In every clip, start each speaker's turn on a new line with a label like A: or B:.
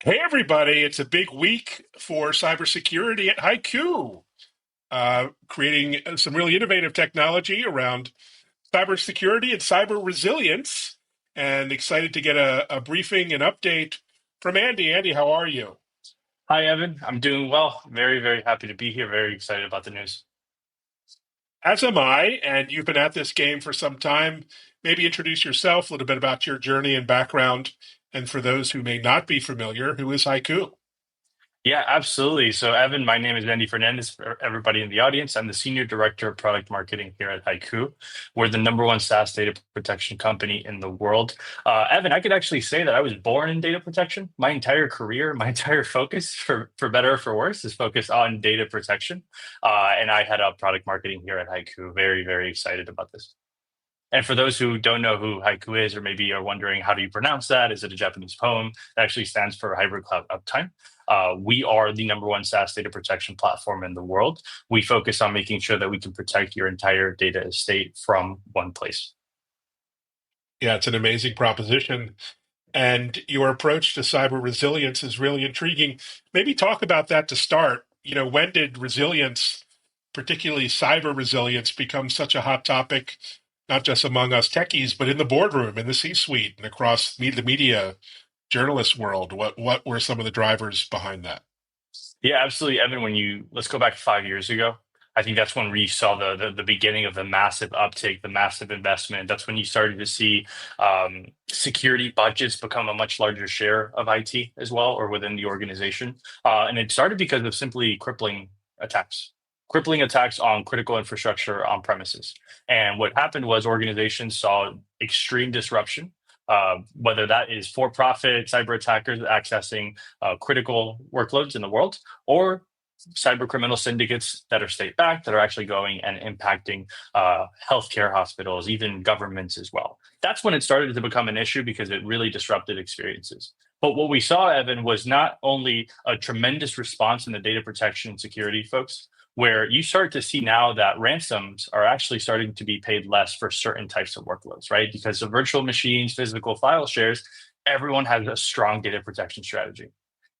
A: Hey, everybody. It's a big week for cybersecurity at Haiku, creating some really innovative technology around cybersecurity and cyber resilience. And excited to get a briefing and update from Andy. Andy, how are you?
B: Hi, Evan. I'm doing well. Very, very happy to be here. Very excited about the news.
A: As am I, and you've been at this game for some time. Maybe introduce yourself, a little bit about your journey and background. And for those who may not be familiar, who is Haiku?
B: Yeah, absolutely. So, Evan, my name is Andy Fernandez. For everybody in the audience, I'm the Senior Director of Product Marketing here at Haiku. We're the number one SaaS data protection company in the world. Evan, I could actually say that I was born in data protection. My entire career, my entire focus, for better or for worse, is focused on data protection. And I head up product marketing here at Haiku. Very, very excited about this. And for those who don't know who haiku is, or maybe are wondering how do you pronounce that? Is it a Japanese poem? That actually stands for hybrid cloud uptime. We are the number one SaaS data protection platform in the world. We focus on making sure that we can protect your entire data estate from one place.
A: Yeah, it's an amazing proposition. And your approach to cyber resilience is really intriguing. Maybe talk about that to start. When did resilience, particularly cyber resilience, become such a hot topic, not just among us techies, but in the boardroom, in the C-suite, and across the media journalist world? What were some of the drivers behind that?
B: Yeah, absolutely, Evan. Let's go back 5 years ago. I think that's when we saw the beginning of the massive uptake, the massive investment. That's when you started to see security budgets become a much larger share of IT as well, or within the organization. And it started because of simply attacks, crippling attacks on critical infrastructure on premises. And what happened was organizations saw extreme disruption, whether that is for-profit cyber attackers accessing critical workloads in the world, or cyber criminal syndicates that are state backed that are actually going and impacting healthcare hospitals, even governments as well. That's when it started to become an issue because it really disrupted experiences. But what we saw, Evan, was not only a tremendous response in the data protection and security folks, where you start to see now that ransoms are actually starting to be paid less for certain types of workloads, right? Because of virtual machines, physical file shares, everyone has a strong data protection strategy.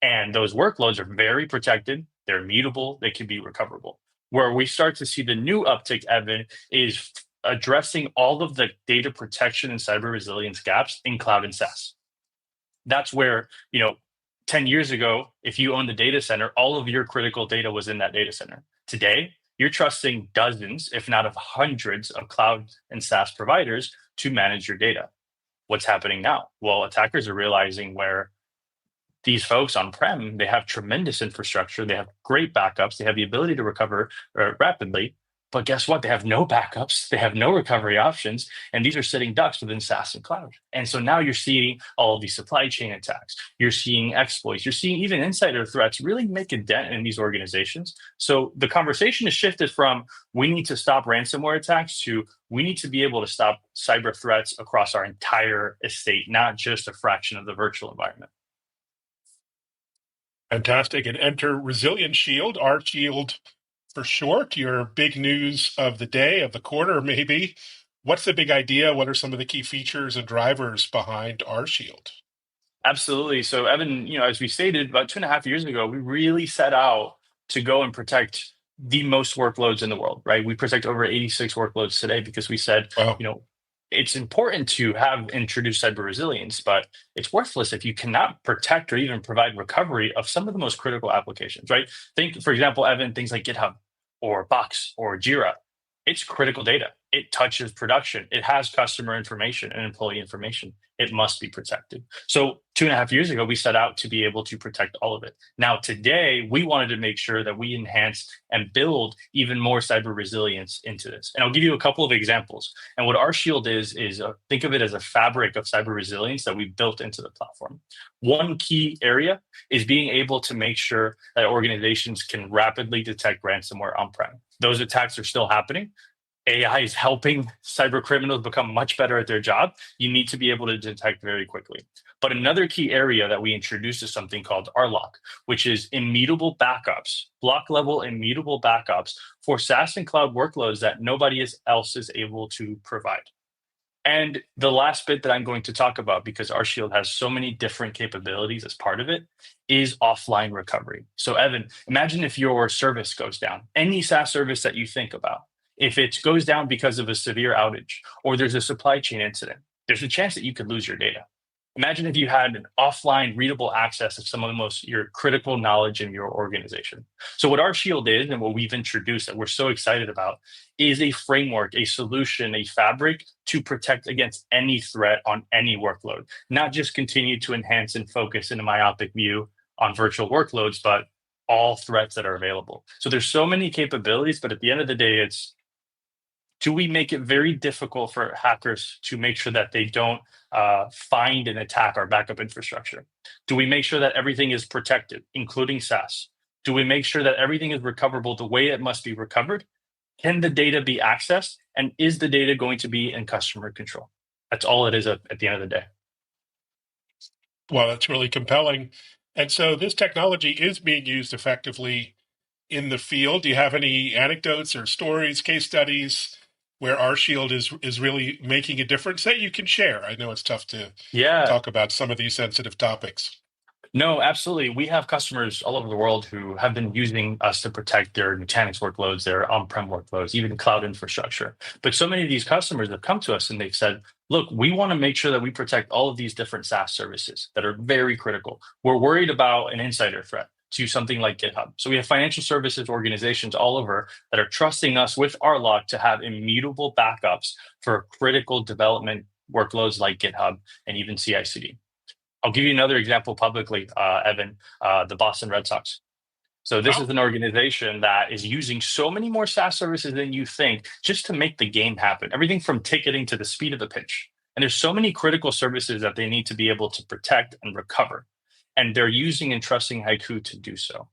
B: And those workloads are very protected, they're mutable, they can be recoverable. Where we start to see the new uptick, Evan, is addressing all of the data protection and cyber resilience gaps in cloud and SaaS. That's where, 10 years ago, if you owned the data center, all of your critical data was in that data center. Today, you're trusting dozens, if not of hundreds, of cloud and SaaS providers to manage your data. What's happening now? Well, attackers are realizing where these folks on-prem, they have tremendous infrastructure, they have great backups, they have the ability to recover rapidly. But guess what? They have no backups, they have no recovery options, and these are sitting ducks within SaaS and cloud. And so now you're seeing all of these supply chain attacks, you're seeing exploits, you're seeing even insider threats really make a dent in these organizations. So the conversation has shifted from we need to stop ransomware attacks to we need to be able to stop cyber threats across our entire estate, not just a fraction of the virtual environment.
A: Fantastic. And enter Resilience Shield, our shield for short, your big news of the day, of the quarter, maybe. What's the big idea? What are some of the key features and drivers behind our shield?
B: Absolutely. So, Evan, as we stated about 2.5 years ago, we really set out to go and protect the most workloads in the world, right? We protect over 86 workloads today because we said,
A: Wow.
B: it's important to have introduced cyber resilience, but it's worthless if you cannot protect or even provide recovery of some of the most critical applications, right? Think, for example, Evan, things like GitHub or Box or Jira. It's critical data. It touches production. It has customer information and employee information. It must be protected. So 2.5 years ago, we set out to be able to protect all of it. Now, today, we wanted to make sure that we enhance and build even more cyber resilience into this. And I'll give you a couple of examples. And what our shield is think of it as a fabric of cyber resilience that we built into the platform. One key area is being able to make sure that organizations can rapidly detect ransomware on-prem. Those attacks are still happening. AI is helping cyber criminals become much better at their job. You need to be able to detect very quickly. But another key area that we introduced is something called RLOC, which is immutable backups, block level immutable backups for SaaS and cloud workloads that nobody else is able to provide. And the last bit that I'm going to talk about, because our Shield has so many different capabilities as part of it, is offline recovery. So, Evan, imagine if your service goes down, any SaaS service that you think about. If it goes down because of a severe outage or there's a supply chain incident, there's a chance that you could lose your data. Imagine if you had an offline readable access of some of the most your critical knowledge in your organization. So what our Shield is and what we've introduced that we're so excited about is a framework, a solution, a fabric to protect against any threat on any workload, not just continue to enhance and focus in a myopic view on virtual workloads, but all threats that are available. So there's so many capabilities, but at the end of the day, it's do we make it very difficult for hackers to make sure that they don't find and attack our backup infrastructure? Do we make sure that everything is protected, including SaaS? Do we make sure that everything is recoverable the way it must be recovered? Can the data be accessed? And is the data going to be in customer control? That's all it is at the end of the day.
A: Well, that's really compelling. And so this technology is being used effectively in the field. Do you have any anecdotes or stories, case studies where our Shield is really making a difference that you can share? I know it's tough to
B: Yeah,
A: talk about some of these sensitive topics.
B: no, absolutely. We have customers all over the world who have been using us to protect their Nutanix workloads, their on-prem workloads, even cloud infrastructure. But so many of these customers have come to us and they've said, look, we want to make sure that we protect all of these different SaaS services that are very critical. We're worried about an insider threat to something like GitHub. So we have financial services organizations all over that are trusting us with our lock to have immutable backups for critical development workloads like GitHub and even CI/CD. I'll give you another example publicly, Evan, the Boston Red Sox. So this is
A: Wow.
B: an organization that is using so many more SaaS services than you think just to make the game happen. Everything from ticketing to the speed of the pitch. And there's so many critical services that they need to be able to protect and recover. And they're using and trusting Haiku to do so.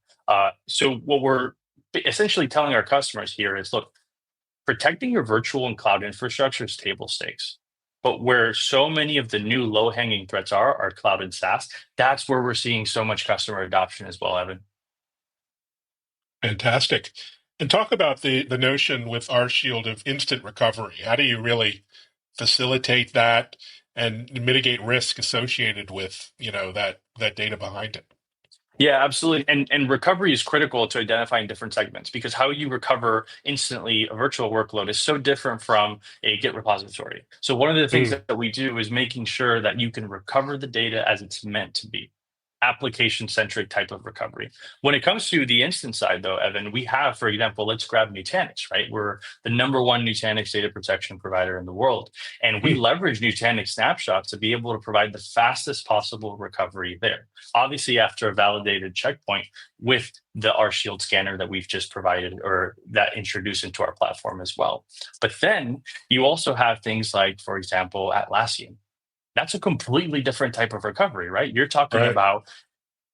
B: So what we're essentially telling our customers here is, look, protecting your virtual and cloud infrastructure is table stakes. But where so many of the new low hanging threats are cloud and SaaS. That's where we're seeing so much customer adoption as well, Evan.
A: Fantastic. And talk about the notion with our Shield of instant recovery. How do you really facilitate that and mitigate risk associated with, that data behind it?
B: Yeah, absolutely. And recovery is critical to identifying different segments because how you recover instantly a virtual workload is so different from a Git repository. So one of the things
A: Mm.
B: that we do is making sure that you can recover the data as it's meant to be. Application centric type of recovery. When it comes to the instance side, though, Evan, we have, for example, let's grab Nutanix, right? We're the number one Nutanix data protection provider in the world. And we
A: Mm.
B: leverage Nutanix snapshots to be able to provide the fastest possible recovery there. Obviously, after a validated checkpoint with the R Shield scanner that we've just provided or that introduced into our platform as well. But then you also have things like, for example, Atlassian. That's a completely different type of recovery, right? You're talking
A: Right.
B: about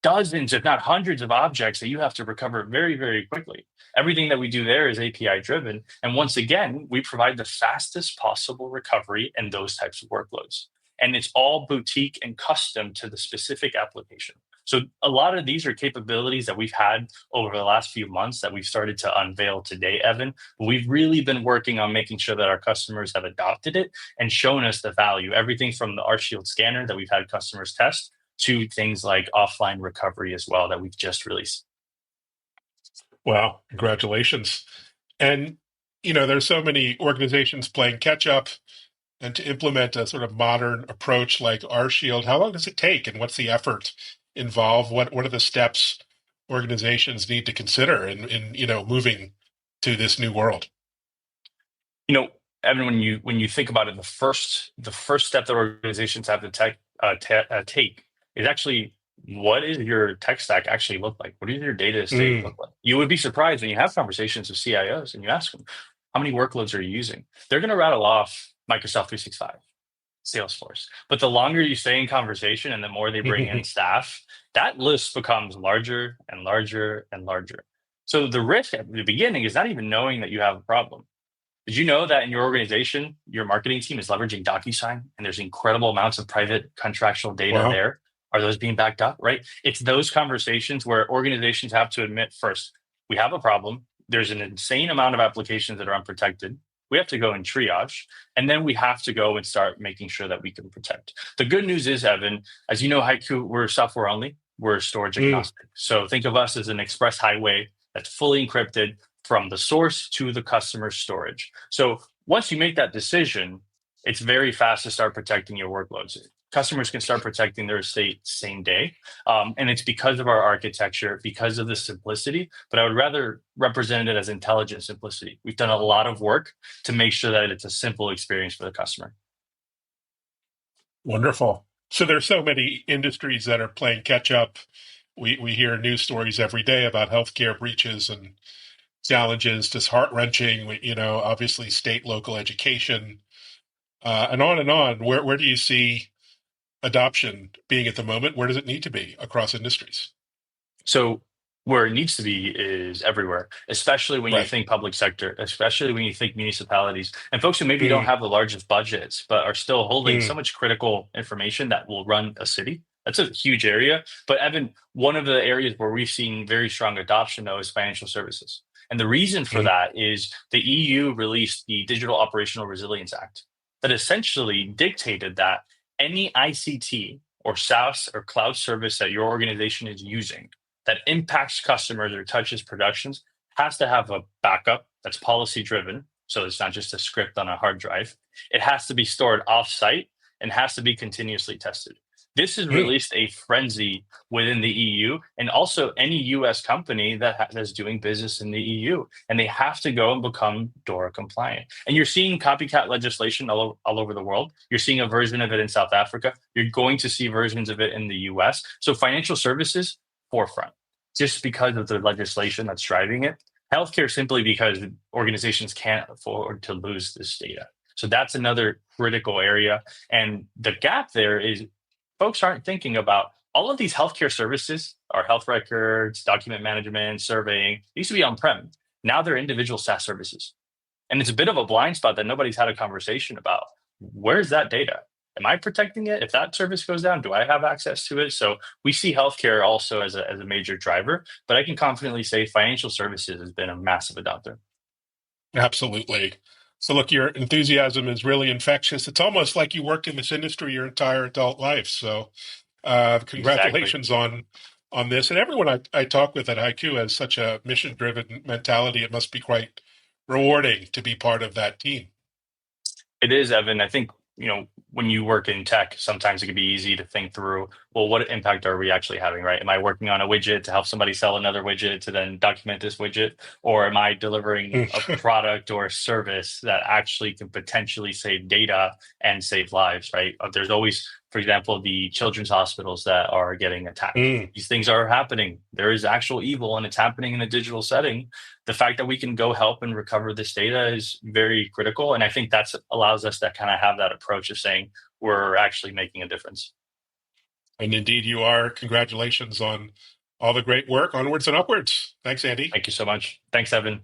B: dozens, if not hundreds of objects that you have to recover very, very quickly. Everything that we do there is API driven. And once again, we provide the fastest possible recovery in those types of workloads. And it's all boutique and custom to the specific application. So a lot of these are capabilities that we've had over the last few months that we've started to unveil today, Evan. We've really been working on making sure that our customers have adopted it and shown us the value. Everything from the R Shield scanner that we've had customers test to things like offline recovery as well that we've just released.
A: Wow. Congratulations. And, there's so many organizations playing catch up and to implement a sort of modern approach like our Shield. How long does it take and what's the effort involved? What are the steps organizations need to consider in moving to this new world?
B: You know, Evan, when you think about it, the first step that organizations have to take is actually what is your tech stack actually look like? What does your data estate
A: Mm.
B: look like? You would be surprised when you have conversations with CIOs and you ask them, how many workloads are you using? They're going to rattle off Microsoft 365, Salesforce. But the longer you stay in conversation and the more they bring in staff, that list becomes larger and larger and larger. So the risk at the beginning is not even knowing that you have a problem. Did you know that in your organization, your marketing team is leveraging DocuSign and there's incredible amounts of private contractual data
A: Wow.
B: there? Are those being backed up? Right? It's those conversations where organizations have to admit first, we have a problem. There's an insane amount of applications that are unprotected. We have to go and triage, and then we have to go and start making sure that we can protect. The good news is, Evan, as you know, Haiku, we're software only, we're storage
A: Mm,
B: agnostic. So think of us as an express highway that's fully encrypted from the source to the customer's storage. So once you make that decision, it's very fast to start protecting your workloads. Customers can start protecting their estate same day. And it's because of our architecture, because of the simplicity, but I would rather represent it as intelligent simplicity. We've done a lot of work to make sure that it's a simple experience for the customer.
A: wonderful. So there's so many industries that are playing catch up. We hear news stories every day about healthcare breaches and challenges, just heart wrenching. Obviously state, local education, and on and on. Where do you see adoption being at the moment? Where does it need to be across industries?
B: So where it needs to be is everywhere, especially when you
A: Right.
B: think public sector, especially when you think municipalities and folks who maybe don't
A: Mm,
B: have the largest budgets, but are still holding so
A: mm,
B: much critical information that will run a city. That's a huge area. But Evan, one of the areas where we've seen very strong adoption though is financial services. And the reason for
A: mm,
B: that is the EU released the Digital Operational Resilience Act that essentially dictated that any ICT or SaaS or cloud service that your organization is using that impacts customers or touches productions has to have a backup that's policy driven. So it's not just a script on a hard drive. It has to be stored offsite and has to be continuously tested. This has
A: mm.
B: released a frenzy within the EU and also any US company that's doing business in the EU. And they have to go and become DORA compliant. And you're seeing copycat legislation all over the world. You're seeing a version of it in South Africa. You're going to see versions of it in the US. So financial services, forefront just because of the legislation that's driving it. Healthcare simply because organizations can't afford to lose this data. So that's another critical area. And the gap there is folks aren't thinking about all of these healthcare services, our health records, document management, surveying, they used to be on-prem. Now they're individual SaaS services. And it's a bit of a blind spot that nobody's had a conversation about. Where's that data? Am I protecting it? If that service goes down, do I have access to it? So we see healthcare also as a major driver, but I can confidently say financial services has been a massive adopter.
A: Absolutely. So look, your enthusiasm is really infectious. It's almost like you worked in this industry your entire adult life. So
B: Exactly.
A: congratulations on this. And everyone I talk with at Haiku has such a mission-driven mentality. It must be quite rewarding to be part of that team.
B: It is, Evan. I think, when you work in tech, sometimes it can be easy to think through, well, what impact are we actually having, right? Am I working on a widget to help somebody sell another widget to then document this widget? Or am I delivering a product or a service that actually can potentially save data and save lives, right? There's always, for example, the children's hospitals that are getting attacked.
A: Mm.
B: These things are happening. There is actual evil and it's happening in a digital setting. The fact that we can go help and recover this data is very critical. And I think that allows us to kind of have that approach of saying we're actually making a difference.
A: And indeed you are. Congratulations on all the great work. Onwards and upwards. Thanks, Andy.
B: Thank you so much. Thanks, Evan.